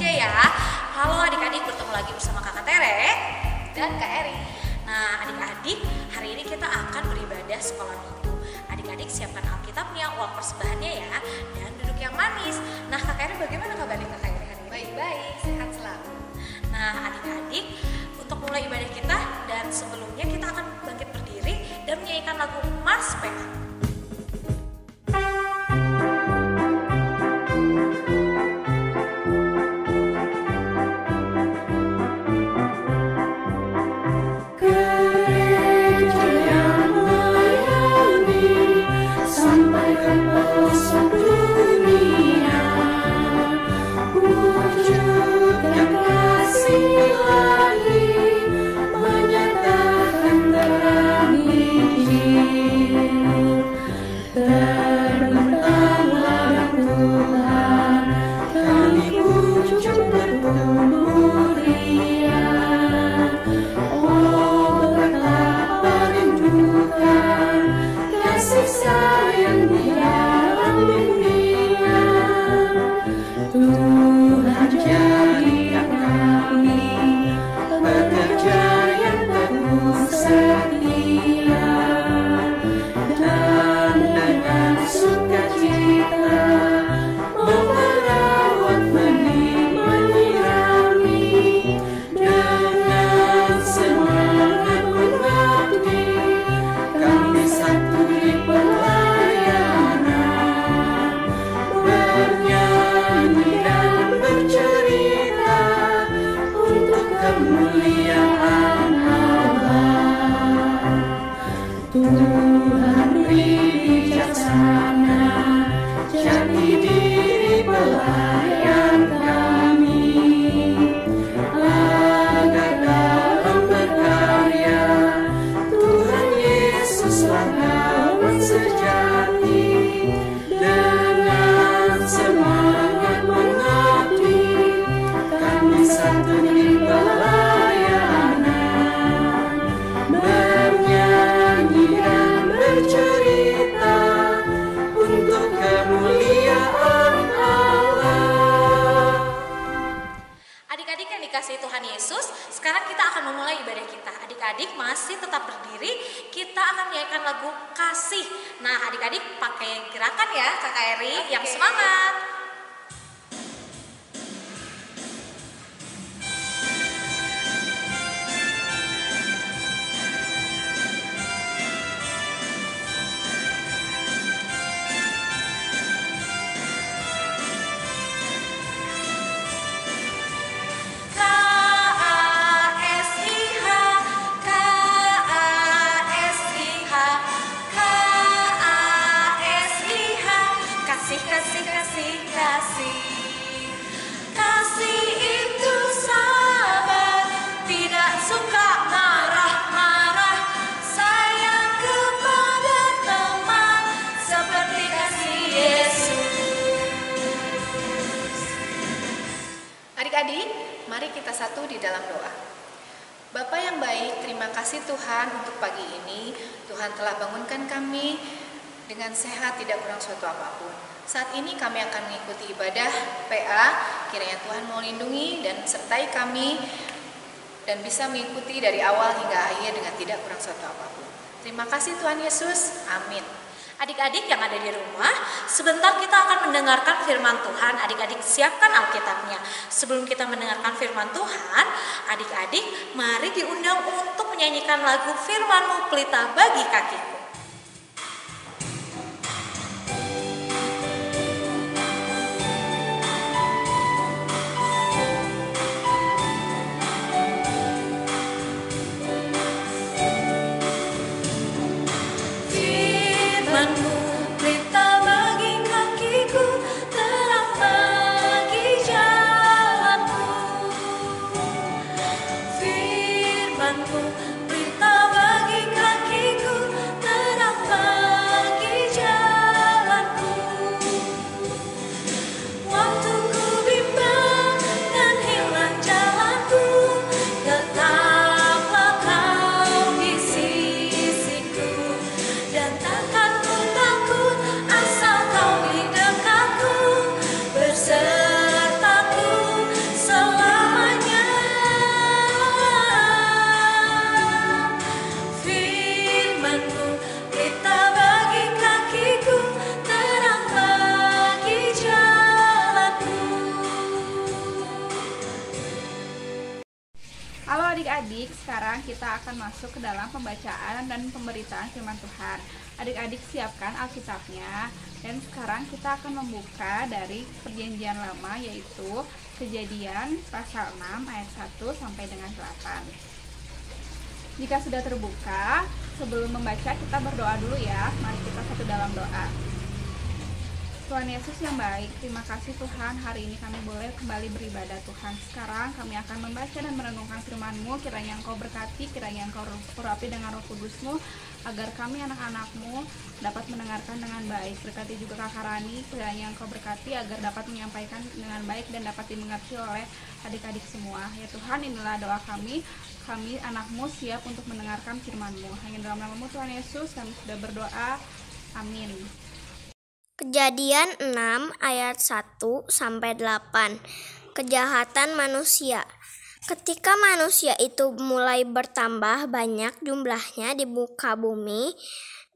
aja ya. Halo adik-adik, bertemu lagi bersama Kakak Tere dan Kak Eri. Nah adik-adik, hari ini kita akan beribadah sekolah minggu. Adik-adik siapkan Alkitabnya, uang persembahannya ya, dan duduk yang manis. Nah Kak Eri, bagaimana kabarnya Kak Eri hari ini? Baik-baik, sehat selalu. Nah adik-adik, untuk mulai ibadah kita dan sebelumnya kita akan bangkit berdiri dan menyanyikan lagu Mars PA. Tuhan Yesus, sekarang kita akan memulai ibadah kita. Adik-adik masih tetap berdiri, kita akan menyanyikan lagu Kasih. Nah adik-adik pakai gerakan ya Kakak Eri, yang semangat. Adik-adik, mari kita satu di dalam doa. Bapa yang baik, terima kasih Tuhan untuk pagi ini. Tuhan telah bangunkan kami dengan sehat, tidak kurang suatu apapun. Saat ini kami akan mengikuti ibadah PA. Kiranya Tuhan mau lindungi dan sertai kami dan bisa mengikuti dari awal hingga akhir dengan tidak kurang suatu apapun. Terima kasih Tuhan Yesus. Amin. Adik-adik yang ada di rumah, sebentar kita akan mendengarkan firman Tuhan. Adik-adik siapkan Alkitabnya. Sebelum kita mendengarkan firman Tuhan, adik-adik mari diundang untuk menyanyikan lagu Firman-Mu Pelita Bagi Kakiku. Pelita bagi kakiku. Halo adik-adik, sekarang kita akan masuk ke dalam pembacaan dan pemberitaan firman Tuhan. Adik-adik siapkan Alkitabnya, dan sekarang kita akan membuka dari Perjanjian Lama, yaitu Kejadian pasal 6 ayat 1 sampai dengan 8. Jika sudah terbuka, sebelum membaca kita berdoa dulu ya. Mari kita satu dalam doa. Tuhan Yesus yang baik, terima kasih Tuhan, hari ini kami boleh kembali beribadah Tuhan. Sekarang kami akan membaca dan merenungkan firman-Mu, kiranya Engkau berkati, kiranya Engkau urapi dengan Roh Kudus-Mu, agar kami anak-anak-Mu dapat mendengarkan dengan baik. Berkati juga Kakak Rani, kiranya Engkau berkati agar dapat menyampaikan dengan baik dan dapat dimengerti oleh adik-adik semua. Ya Tuhan, inilah doa kami anak-Mu siap untuk mendengarkan firman-Mu. Hanya dalam nama-Mu Tuhan Yesus kami sudah berdoa, amin. Kejadian 6 ayat 1 sampai 8. Kejahatan manusia. Ketika manusia itu mulai bertambah banyak jumlahnya di muka bumi,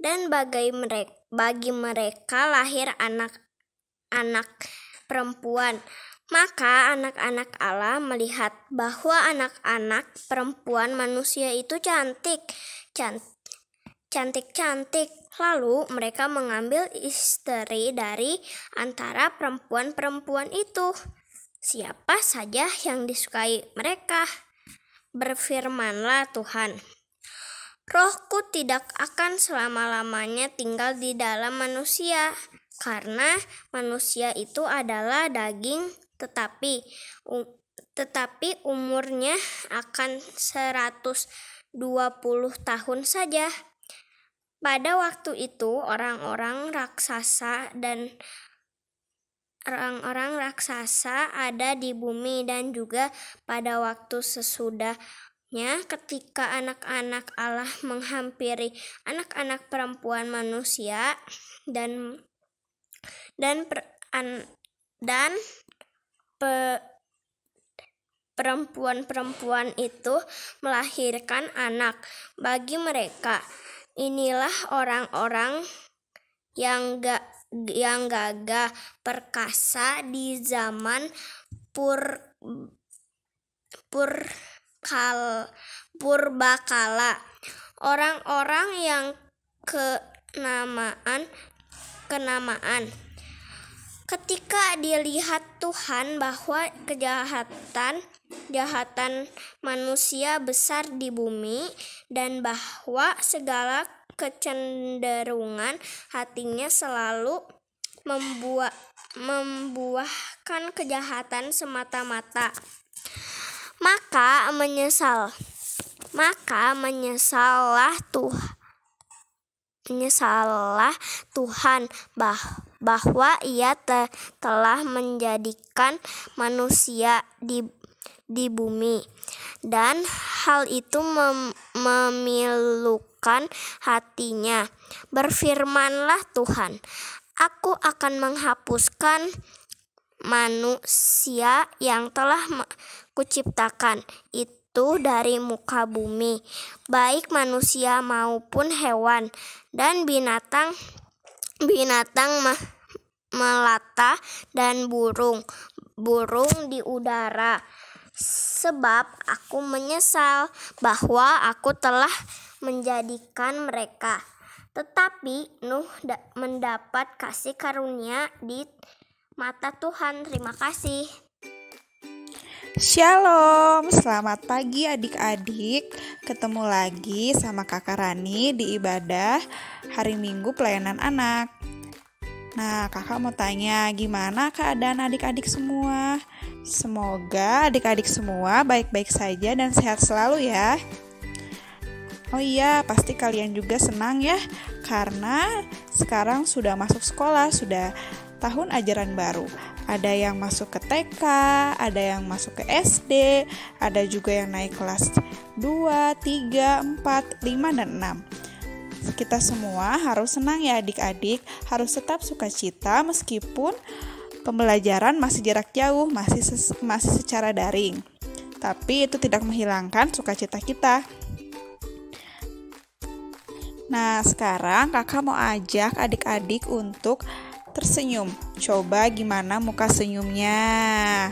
dan bagi mereka lahir anak-anak perempuan, maka anak-anak Allah melihat bahwa anak-anak perempuan manusia itu cantik-cantik. Lalu mereka mengambil istri dari antara perempuan-perempuan itu, siapa saja yang disukai mereka. Berfirmanlah Tuhan, Rohku tidak akan selama-lamanya tinggal di dalam manusia, karena manusia itu adalah daging, tetapi umurnya akan 120 tahun saja. Pada waktu itu orang-orang raksasa ada di bumi, dan juga pada waktu sesudahnya ketika anak-anak Allah menghampiri anak-anak perempuan manusia dan perempuan-perempuan itu melahirkan anak bagi mereka. Inilah orang-orang yang gagah perkasa di zaman purbakala, orang-orang yang kenamaan. Ketika dilihat Tuhan bahwa kejahatan manusia besar di bumi, dan bahwa segala kecenderungan hatinya selalu membuahkan kejahatan semata-mata, maka menyesallah Tuhan bahwa Ia telah menjadikan manusia di bumi, dan hal itu memilukan hatinya. Berfirmanlah Tuhan, Aku akan menghapuskan manusia yang telah kuciptakan itu dari muka bumi, baik manusia maupun hewan, dan binatang melata, dan burung di udara. Sebab aku menyesal bahwa aku telah menjadikan mereka. Tetapi Nuh mendapat kasih karunia di mata Tuhan. Terima kasih. Shalom, selamat pagi adik-adik. Ketemu lagi sama Kakak Rani di ibadah hari Minggu pelayanan anak. Nah, kakak mau tanya, gimana keadaan adik-adik semua? Semoga adik-adik semua baik-baik saja dan sehat selalu ya. Oh iya, pasti kalian juga senang ya, karena sekarang sudah masuk sekolah, sudah tahun ajaran baru. Ada yang masuk ke TK, ada yang masuk ke SD, ada juga yang naik kelas 2, 3, 4, 5, dan 6. Kita semua harus senang ya adik-adik, harus tetap sukacita meskipun pembelajaran masih jarak jauh, masih secara daring. Tapi itu tidak menghilangkan sukacita kita. Nah, sekarang kakak mau ajak adik-adik untuk tersenyum. Coba gimana muka senyumnya?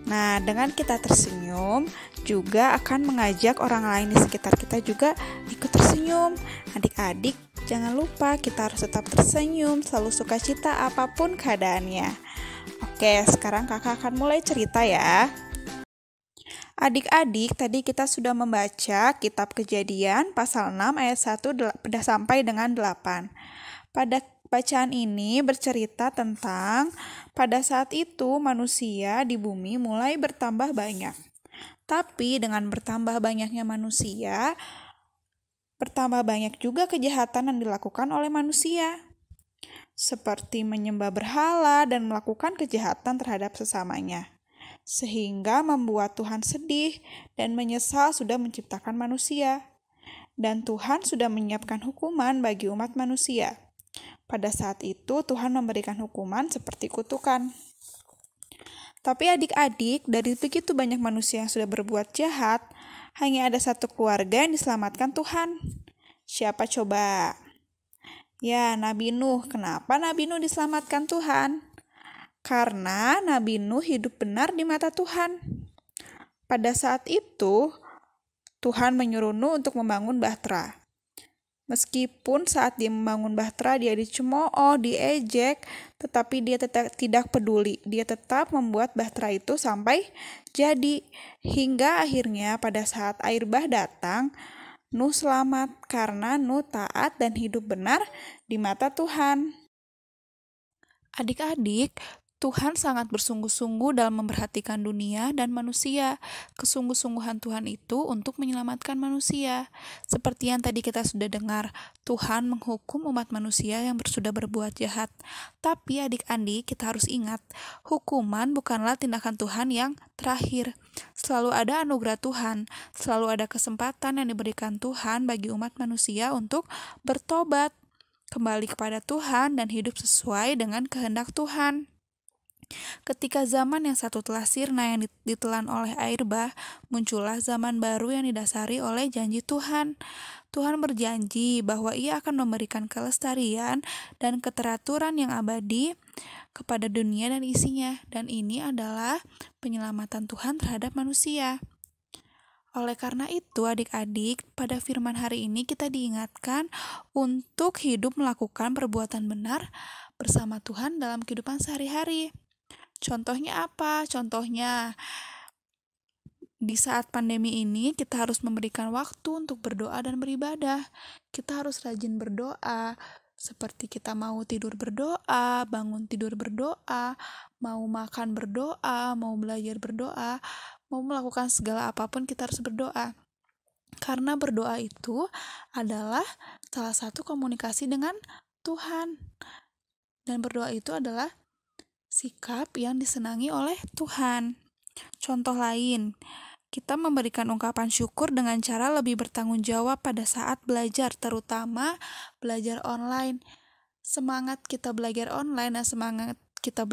Nah, dengan kita tersenyum juga akan mengajak orang lain di sekitar kita juga ikut tersenyum. Adik-adik, jangan lupa kita harus tetap tersenyum, selalu sukacita apapun keadaannya. Oke, sekarang kakak akan mulai cerita ya. Adik-adik, tadi kita sudah membaca kitab Kejadian pasal 6 ayat 1 sampai dengan 8. Pada bacaan ini bercerita tentang pada saat itu manusia di bumi mulai bertambah banyak. Tapi dengan bertambah banyaknya manusia, bertambah banyak juga kejahatan yang dilakukan oleh manusia. Seperti menyembah berhala dan melakukan kejahatan terhadap sesamanya. Sehingga membuat Tuhan sedih dan menyesal sudah menciptakan manusia. Dan Tuhan sudah menyiapkan hukuman bagi umat manusia. Pada saat itu Tuhan memberikan hukuman seperti kutukan. Tapi adik-adik, dari begitu banyak manusia yang sudah berbuat jahat, hanya ada satu keluarga yang diselamatkan Tuhan. Siapa coba? Ya, Nabi Nuh. Kenapa Nabi Nuh diselamatkan Tuhan? Karena Nabi Nuh hidup benar di mata Tuhan. Pada saat itu, Tuhan menyuruh Nuh untuk membangun bahtera. Meskipun saat dia membangun bahtera dia dicemooh, diejek, tetapi dia tetap tidak peduli. Dia tetap membuat bahtera itu sampai jadi. Hingga akhirnya pada saat air bah datang, Nuh selamat karena Nuh taat dan hidup benar di mata Tuhan. Adik-adik, Tuhan sangat bersungguh-sungguh dalam memperhatikan dunia dan manusia. Kesungguh-sungguhan Tuhan itu untuk menyelamatkan manusia. Seperti yang tadi kita sudah dengar, Tuhan menghukum umat manusia yang sudah berbuat jahat. Tapi adik-adik, kita harus ingat, hukuman bukanlah tindakan Tuhan yang terakhir. Selalu ada anugerah Tuhan, selalu ada kesempatan yang diberikan Tuhan bagi umat manusia untuk bertobat, kembali kepada Tuhan dan hidup sesuai dengan kehendak Tuhan. Ketika zaman yang satu telah sirna yang ditelan oleh air bah, muncullah zaman baru yang didasari oleh janji Tuhan. Tuhan berjanji bahwa Ia akan memberikan kelestarian dan keteraturan yang abadi kepada dunia dan isinya, dan ini adalah penyelamatan Tuhan terhadap manusia. Oleh karena itu, adik-adik, pada firman hari ini kita diingatkan untuk hidup melakukan perbuatan benar bersama Tuhan dalam kehidupan sehari-hari. Contohnya apa? Contohnya, di saat pandemi ini kita harus memberikan waktu untuk berdoa dan beribadah. Kita harus rajin berdoa, seperti kita mau tidur berdoa, bangun tidur berdoa, mau makan berdoa, mau belajar berdoa, mau melakukan segala apapun kita harus berdoa. Karena berdoa itu adalah salah satu komunikasi dengan Tuhan. Dan berdoa itu adalah sikap yang disenangi oleh Tuhan. Contoh lain, kita memberikan ungkapan syukur dengan cara lebih bertanggung jawab pada saat belajar, terutama belajar online. Semangat kita belajar online dan semangat kita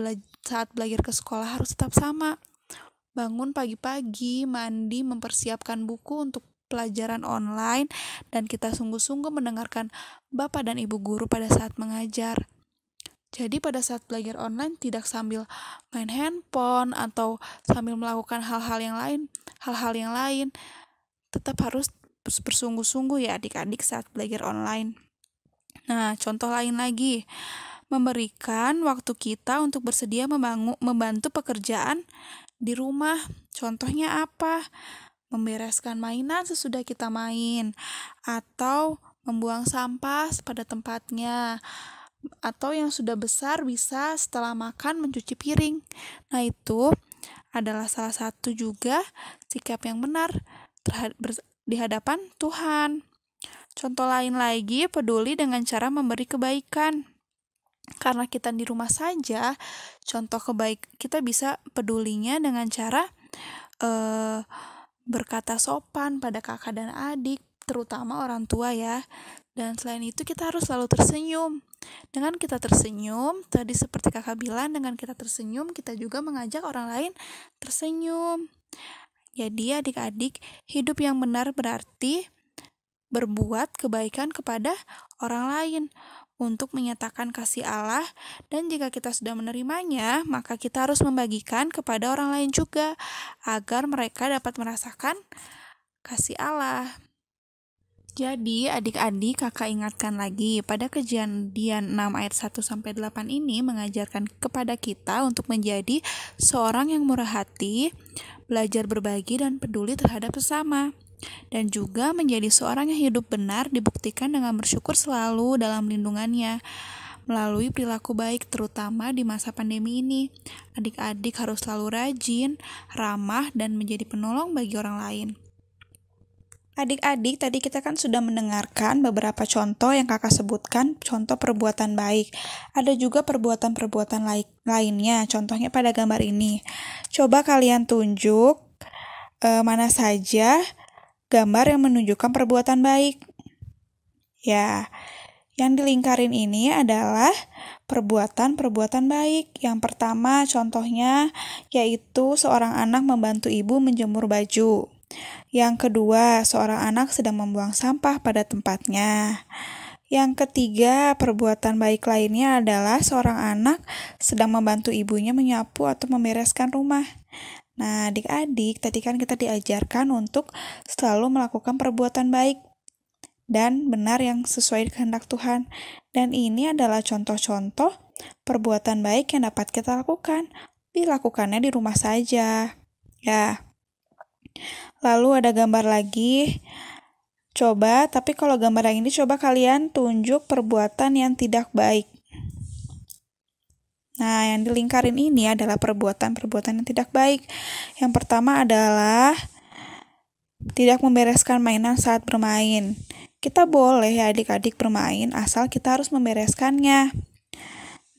saat belajar ke sekolah harus tetap sama. Bangun pagi-pagi, mandi, mempersiapkan buku untuk pelajaran online, dan kita sungguh-sungguh mendengarkan Bapak dan Ibu guru pada saat mengajar. Jadi pada saat belajar online tidak sambil main handphone atau sambil melakukan hal-hal yang lain. Tetap harus bersungguh-sungguh ya adik-adik saat belajar online. Nah, contoh lain lagi, memberikan waktu kita untuk bersedia membantu pekerjaan di rumah. Contohnya apa? Membereskan mainan sesudah kita main, atau membuang sampah pada tempatnya, atau yang sudah besar bisa setelah makan mencuci piring. Nah, itu adalah salah satu juga sikap yang benar di hadapan Tuhan. Contoh lain lagi, peduli dengan cara memberi kebaikan. Karena kita di rumah saja, kita bisa pedulinya dengan cara berkata sopan pada kakak dan adik, terutama orang tua ya. Dan selain itu kita harus selalu tersenyum. Dengan kita tersenyum, tadi seperti kakak bilang, dengan kita tersenyum, kita juga mengajak orang lain tersenyum. Jadi adik-adik, hidup yang benar berarti berbuat kebaikan kepada orang lain. untuk menyatakan kasih Allah, dan jika kita sudah menerimanya, maka kita harus membagikan kepada orang lain juga, agar mereka dapat merasakan kasih Allah. Jadi, adik-adik, kakak ingatkan lagi, pada Kejadian 6 ayat 1-8 ini mengajarkan kepada kita untuk menjadi seorang yang murah hati, belajar berbagi dan peduli terhadap sesama. Dan juga menjadi seorang yang hidup benar dibuktikan dengan bersyukur selalu dalam lindungannya, melalui perilaku baik terutama di masa pandemi ini. Adik-adik harus selalu rajin, ramah, dan menjadi penolong bagi orang lain. Adik-adik, tadi kita kan sudah mendengarkan beberapa contoh yang kakak sebutkan, contoh perbuatan baik. Ada juga perbuatan-perbuatan lainnya, contohnya pada gambar ini. Coba kalian tunjuk mana saja gambar yang menunjukkan perbuatan baik. Ya, yang dilingkarin ini adalah perbuatan-perbuatan baik. Yang pertama contohnya yaitu seorang anak membantu ibu menjemur baju. Yang kedua, seorang anak sedang membuang sampah pada tempatnya. Yang ketiga, perbuatan baik lainnya adalah seorang anak sedang membantu ibunya menyapu atau membereskan rumah. Nah, adik-adik, tadi kan kita diajarkan untuk selalu melakukan perbuatan baik dan benar yang sesuai kehendak Tuhan. Dan ini adalah contoh-contoh perbuatan baik yang dapat kita lakukan. Dilakukannya di rumah saja. Ya. Lalu ada gambar lagi. Coba, tapi kalau gambar yang ini coba kalian tunjuk perbuatan yang tidak baik. Nah, yang dilingkarin ini adalah perbuatan-perbuatan yang tidak baik. Yang pertama adalah tidak membereskan mainan saat bermain. Kita boleh ya adik-adik bermain, asal kita harus membereskannya.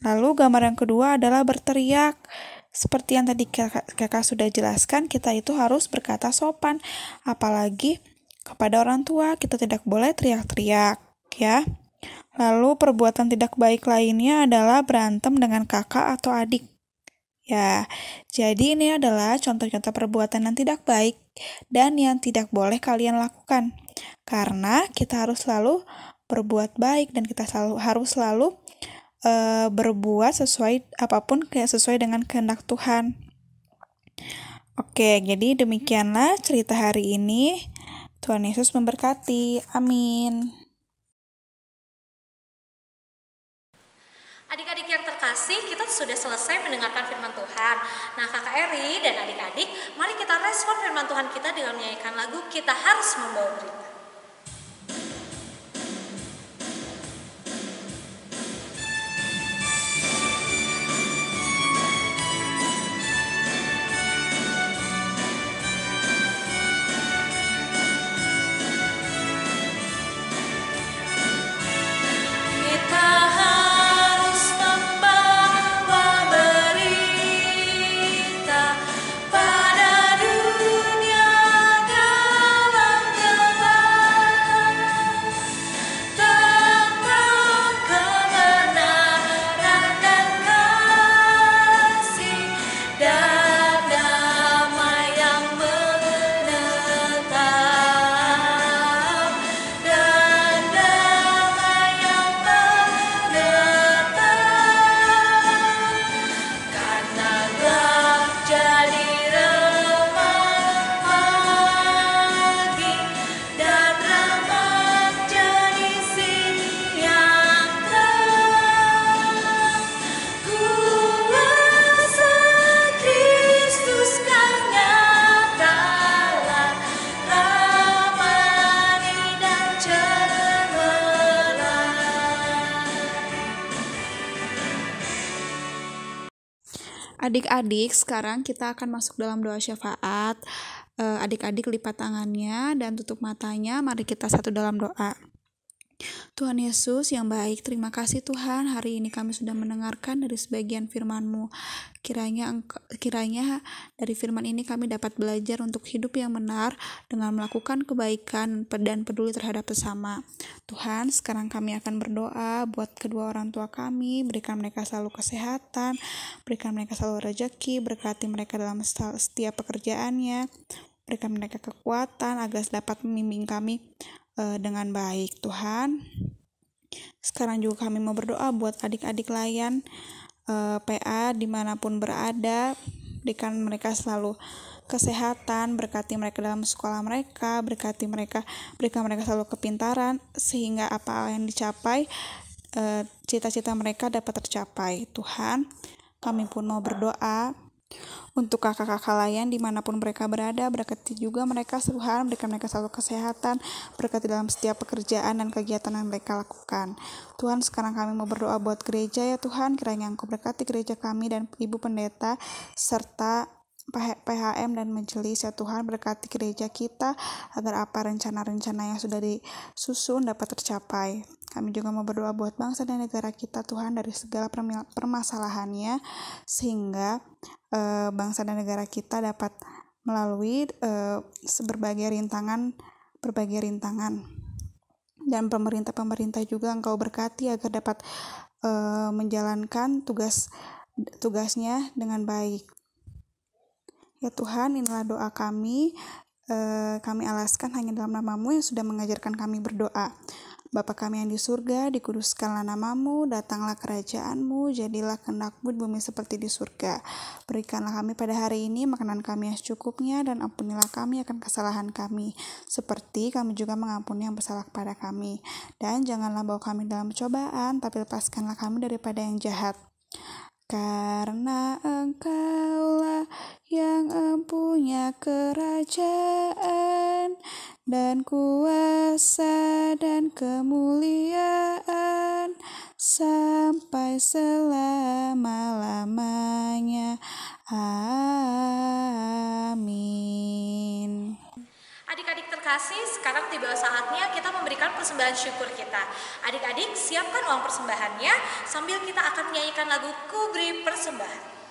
Lalu gambar yang kedua adalah berteriak. Seperti yang tadi kakak sudah jelaskan, kita itu harus berkata sopan. Apalagi kepada orang tua, kita tidak boleh teriak-teriak, ya. Lalu perbuatan tidak baik lainnya adalah berantem dengan kakak atau adik. Ya, jadi ini adalah contoh-contoh perbuatan yang tidak baik dan yang tidak boleh kalian lakukan. Karena kita harus selalu berbuat baik dan kita harus selalu berbuat sesuai apapun sesuai dengan kehendak Tuhan. Oke, jadi demikianlah cerita hari ini. Tuhan Yesus memberkati. Amin. Adik-adik yang terkasih, kita sudah selesai mendengarkan firman Tuhan. Nah, Kakak Eri dan adik-adik, mari kita respon firman Tuhan kita dengan menyanyikan lagu Kita Harus Membawa Berita. Adik-adik, sekarang kita akan masuk dalam doa syafaat. Adik-adik lipat tangannya dan tutup matanya. Mari kita satu dalam doa. Tuhan Yesus yang baik, terima kasih Tuhan, hari ini kami sudah mendengarkan dari sebagian firman-Mu. Kiranya dari firman ini kami dapat belajar untuk hidup yang benar dengan melakukan kebaikan dan peduli terhadap sesama. Tuhan, sekarang kami akan berdoa buat kedua orang tua kami, berikan mereka selalu kesehatan, berikan mereka selalu rezeki, berkati mereka dalam setiap pekerjaannya, berikan mereka kekuatan agar dapat membimbing kami dengan baik. Tuhan, Sekarang juga kami mau berdoa buat adik-adik layan PA dimanapun berada. Berikan mereka selalu kesehatan, berkati mereka dalam sekolah mereka, berikan mereka selalu kepintaran, sehingga apa yang dicapai, cita-cita mereka dapat tercapai. Tuhan, kami pun mau berdoa untuk kakak-kakak layan dimanapun mereka berada, berkati juga mereka Tuhan, berikan mereka selalu kesehatan, berkati dalam setiap pekerjaan dan kegiatan yang mereka lakukan. Tuhan, sekarang kami mau berdoa buat gereja ya Tuhan, kiranya Engkau berkati gereja kami dan Ibu Pendeta serta PHM dan majelis ya Tuhan, berkati gereja kita agar apa rencana-rencana yang sudah disusun dapat tercapai. Kami juga mau berdoa buat bangsa dan negara kita Tuhan dari segala permasalahannya, sehingga bangsa dan negara kita dapat melalui berbagai rintangan dan pemerintah juga Engkau berkati agar dapat menjalankan tugasnya dengan baik. Ya Tuhan, inilah doa kami alaskan hanya dalam nama-Mu yang sudah mengajarkan kami berdoa. Bapa kami yang di surga, dikuduskanlah nama-Mu, datanglah kerajaan-Mu, jadilah kehendak-Mu di bumi seperti di surga. Berikanlah kami pada hari ini makanan kami yang secukupnya, dan ampunilah kami akan kesalahan kami, seperti kami juga mengampuni yang bersalah kepada kami. Dan janganlah bawa kami dalam cobaan, tapi lepaskanlah kami daripada yang jahat. Karena Engkaulah yang empunya kerajaan dan kuasa dan kemuliaan sampai selama-lamanya. Amin. Adik-adik terkasih, sekarang tiba saatnya kita memberikan persembahan syukur kita. Adik-adik, siapkan uang persembahannya sambil kita akan menyanyikan lagu Ku Beri Persembahan.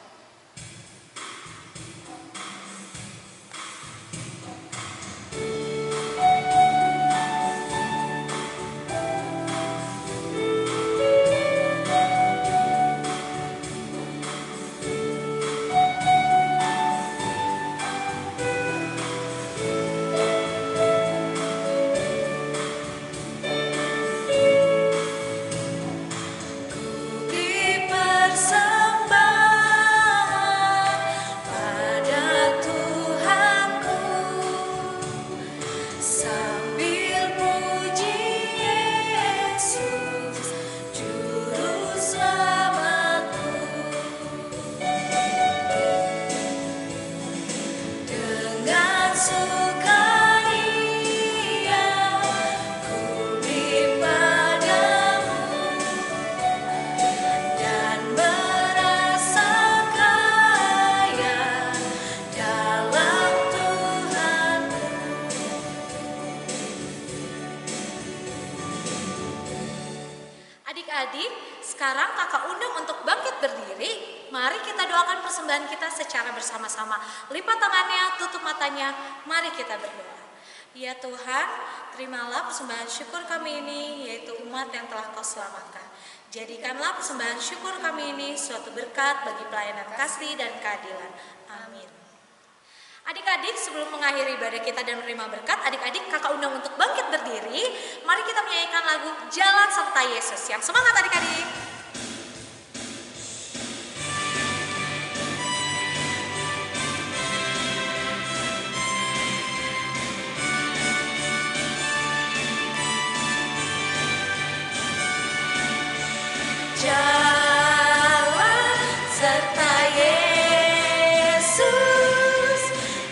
Adik-adik, sekarang kakak undang untuk bangkit berdiri. Mari kita doakan persembahan kita secara bersama-sama. Lipat tangannya, tutup matanya, mari kita berdoa. Ya Tuhan, terimalah persembahan syukur kami ini, yaitu umat yang telah Kau selamatkan. Jadikanlah persembahan syukur kami ini suatu berkat bagi pelayanan kasih dan keadilan. Amin. Adik-adik, sebelum mengakhiri ibadah kita dan menerima berkat, adik-adik kakak undang untuk bangkit berdiri. Mari kita menyanyikan lagu Jalan Serta Yesus. Yang semangat adik-adik. Jalan serta Yesus,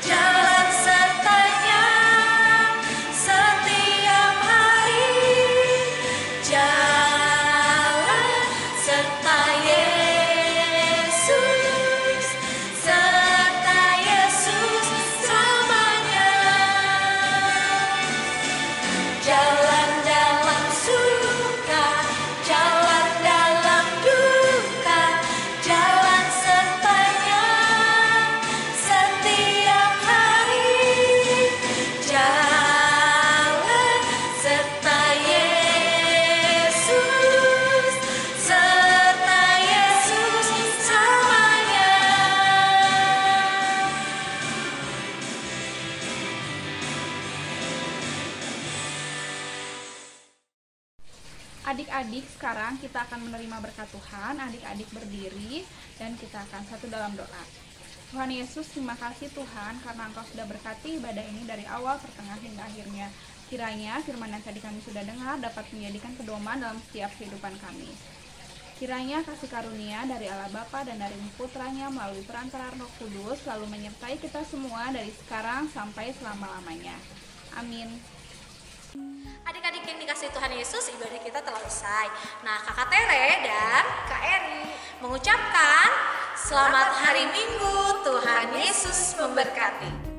jalan sertanya setiap hari. Jalan Adik-adik, sekarang kita akan menerima berkat Tuhan. Adik-adik berdiri dan kita akan satu dalam doa. Tuhan Yesus, terima kasih Tuhan karena Engkau sudah berkati ibadah ini dari awal, pertengahan, hingga akhirnya. Kiranya firman yang tadi kami sudah dengar dapat menjadikan pedoman dalam setiap kehidupan kami. Kiranya kasih karunia dari Allah Bapa dan dari Putranya melalui perantara Roh Kudus selalu menyertai kita semua dari sekarang sampai selama-lamanya. Amin. Adik-adik yang dikasih Tuhan Yesus, ibadah kita telah usai. Nah, Kakak Tere dan Kak Eri mengucapkan selamat hari Minggu, Tuhan Yesus memberkati.